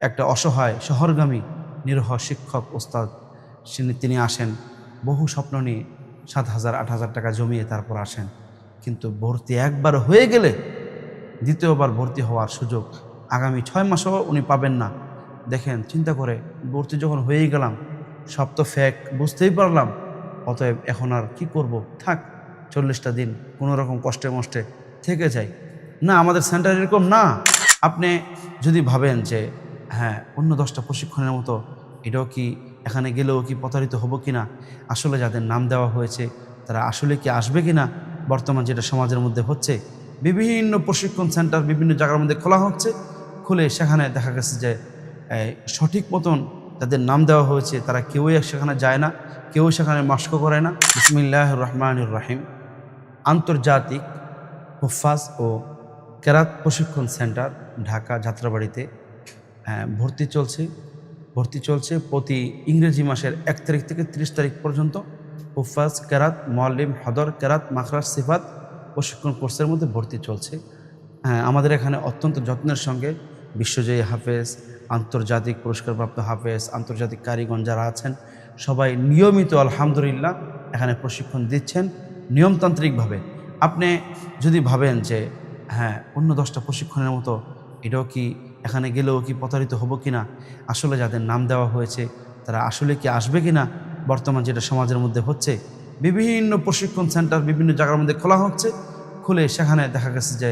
একটা অসহায় শহরগামী নিরহ শিক্ষক ওস্তাদ তিনি আসেন বহু স্বপ্ন নিয়ে 7,000 8,000 টাকা জমিয়ে তারপর আসেন, কিন্তু ভর্তি একবার হয়ে গেলে দ্বিতীয়বার ভর্তি হওয়ার সুযোগ আগামী 6 মাসও উনি পাবেন না। দেখেন, চিন্তা করে ভর্তি যখন হয়েই গেলাম, সব তো ফেক বুঝতেই পারলাম, অতএব এখন আর কি করব, থাক 40টা দিন কোনো রকম কষ্টে মষ্টে থেকে যাই না। আমাদের সেন্টার এরকম না। আপনি যদি ভাবেন যে হ্যাঁ অন্য 10টা প্রশিক্ষণের মতো এটাও কি এখানে গেলেও কি প্রতারিত হব কি না, আসলে যাদের নাম দেওয়া হয়েছে তারা আসলে কি আসবে কি না, বর্তমান যেটা সমাজের মধ্যে হচ্ছে, বিভিন্ন প্রশিক্ষণ সেন্টার বিভিন্ন জায়গার মধ্যে খোলা হচ্ছে, খুলে সেখানে দেখা গেছে যে সঠিক মতন যাদের নাম দেওয়া হয়েছে তারা কেউই সেখানে যায় না, কেউ সেখানে মাস্ক করে না। বিসমিল্লাহির রহমানির রহিম। আন্তর্জাতিক হুফাজ ও কেরাত প্রশিক্ষণ সেন্টার ঢাকা যাত্রাবাড়িতে ভর্তি চলছে প্রতি ইংরেজি মাসের 1 তারিখ থেকে 30 তারিখ পর্যন্ত। হুফাজ, কেরাত, মুআল্লিম, হদর, কেরাত, মাখরাজ, সিফাত প্রশিক্ষণ কোর্সের মধ্যে ভর্তি চলছে। আমাদের এখানে অত্যন্ত যত্নের সঙ্গে বিশ্বজয়ী হাফেজ, আন্তর্জাতিক পুরস্কারপ্রাপ্ত হাফেজ, আন্তর্জাতিক কারিগণ যারা আছেন সবাই নিয়মিত আলহামদুলিল্লাহ এখানে প্রশিক্ষণ দিচ্ছেন নিয়মতান্ত্রিকভাবে। আপনি যদি ভাবেন যে হ্যাঁ অন্য 10টা প্রশিক্ষণের মতো এটাও কি এখানে গেলেও কি প্রতারিত হব কি না, আসলে যাদের নাম দেওয়া হয়েছে তারা আসলে কি আসবে কি না, বর্তমান যেটা সমাজের মধ্যে হচ্ছে, বিভিন্ন প্রশিক্ষণ সেন্টার বিভিন্ন জায়গার মধ্যে খোলা হচ্ছে, খুলে সেখানে দেখা গেছে যে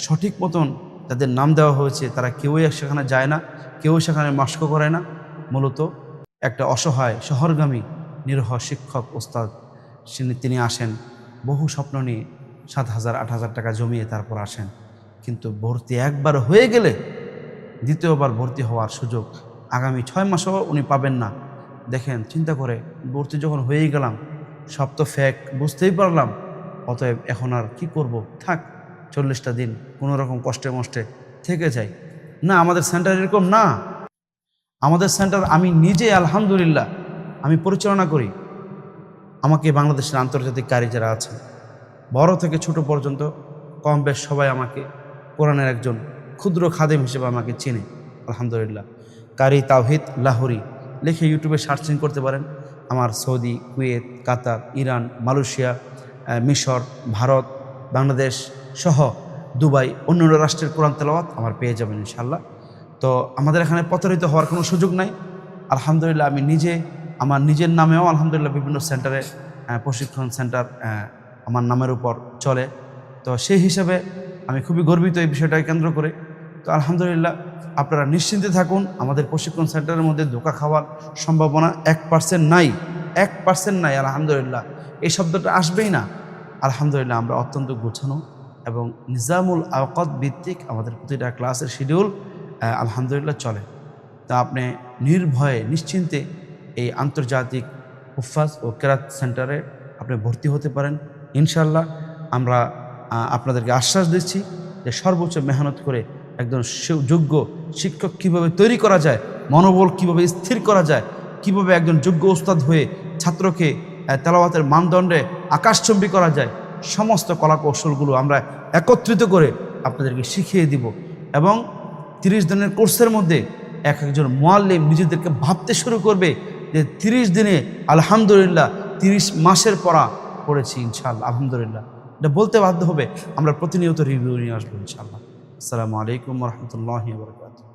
সঠিক মতন যাদের নাম দেওয়া হয়েছে তারা কেউই সেখানে যায় না, কেউ সেখানে মাস্ক করে না। মূলত একটা অসহায় শহরগামী নিরহ শিক্ষক ওস্তাদ তিনি আসেন বহু স্বপ্ন নিয়ে 7,000 8,000 টাকা জমিয়ে তারপর আসেন, কিন্তু ভর্তি একবার হয়ে গেলে দ্বিতীয়বার ভর্তি হওয়ার সুযোগ আগামী 6 মাসও উনি পাবেন না। দেখেন, চিন্তা করে ভর্তি যখন হয়েই গেলাম, সব তো ফেক বুঝতেই পারলাম, অতএব এখন আর কি করব, থাক 40টা দিন কোনো রকম কষ্টে মষ্টে থেকে যাই না। আমাদের সেন্টার এরকম না। আমাদের সেন্টার আমি নিজে আলহামদুলিল্লাহ আমি পরিচালনা করি। আমাকে বাংলাদেশের আন্তর্জাতিক কারি যারা আছে বড় থেকে ছোট পর্যন্ত কম বেশ সবাই আমাকে কোরআনের একজন ক্ষুদ্র খাদেম হিসেবে আমাকে চিনে আলহামদুলিল্লাহ। কারি তাওহিদ লাহোরি লিখে ইউটিউবে সার্চিং করতে পারেন। আমার সৌদি, কুয়েত, কাতার, ইরান, মালয়েশিয়া, মিশর, ভারত, বাংলাদেশ সহ দুবাই, অন্যান্য রাষ্ট্রের কোরআন তেলাওয়াত আমার পেয়ে যাবেন ইনশাআল্লাহ। তো আমাদের এখানে প্রতারিত হওয়ার কোনো সুযোগ নাই আলহামদুলিল্লাহ। আমি নিজে আমার নিজের নামেও আলহামদুলিল্লাহ বিভিন্ন সেন্টারে প্রশিক্ষণ সেন্টার আমার নামের উপর চলে, তো সেই হিসাবে আমি খুবই গর্বিত এই বিষয়টাকে কেন্দ্র করে। তো আলহামদুলিল্লাহ আপনারা নিশ্চিন্তে থাকুন, আমাদের প্রশিক্ষণ সেন্টারের মধ্যে ধোঁকা খাওয়ার সম্ভাবনা 1% নাই, 1% নাই। আলহামদুলিল্লাহ এই শব্দটা আসবেই না। আলহামদুলিল্লাহ আমরা অত্যন্ত গোছানো এবং নিজামুল আওকাত ভিত্তিক আমাদের প্রতিটা ক্লাসের শিডিউল আলহামদুলিল্লাহ চলে। তা আপনি নির্ভয়ে নিশ্চিন্তে এই আন্তর্জাতিক হুফাজ ও কেরাত সেন্টারে আপনি ভর্তি হতে পারেন ইনশাআল্লাহ। আমরা আপনাদেরকে আশ্বাস দিচ্ছি যে সর্বোচ্চ মেহনত করে একজন যোগ্য শিক্ষক কিভাবে তৈরি করা যায়, মনোবল কিভাবে স্থির করা যায়, কিভাবে একজন যোগ্য উস্তাদ হয়ে ছাত্রকে তেলাওয়াতের মানদণ্ডে আকাশচুম্বী করা যায়, সমস্ত কলাকৌশলগুলো আমরা একত্রিত করে আপনাদেরকে শিখিয়ে দিব। এবং 30 দিনের কোর্সের মধ্যে একজন মুআল্লিম নিজেদেরকে ভাবতে শুরু করবে যে 30 দিনে আলহামদুলিল্লাহ 30 মাসের পড়া পড়েছি ইনশাআল্লাহ। আলহামদুলিল্লাহ এটা বলতে বাধ্য হবে। আমরা প্রতিনিয়ত রিভিউ নিয়ে আসবো ইনশাআল্লাহ। আসসালামু আলাইকুম ওয়া রাহমাতুল্লাহি ওয়া বারাকাতুহু।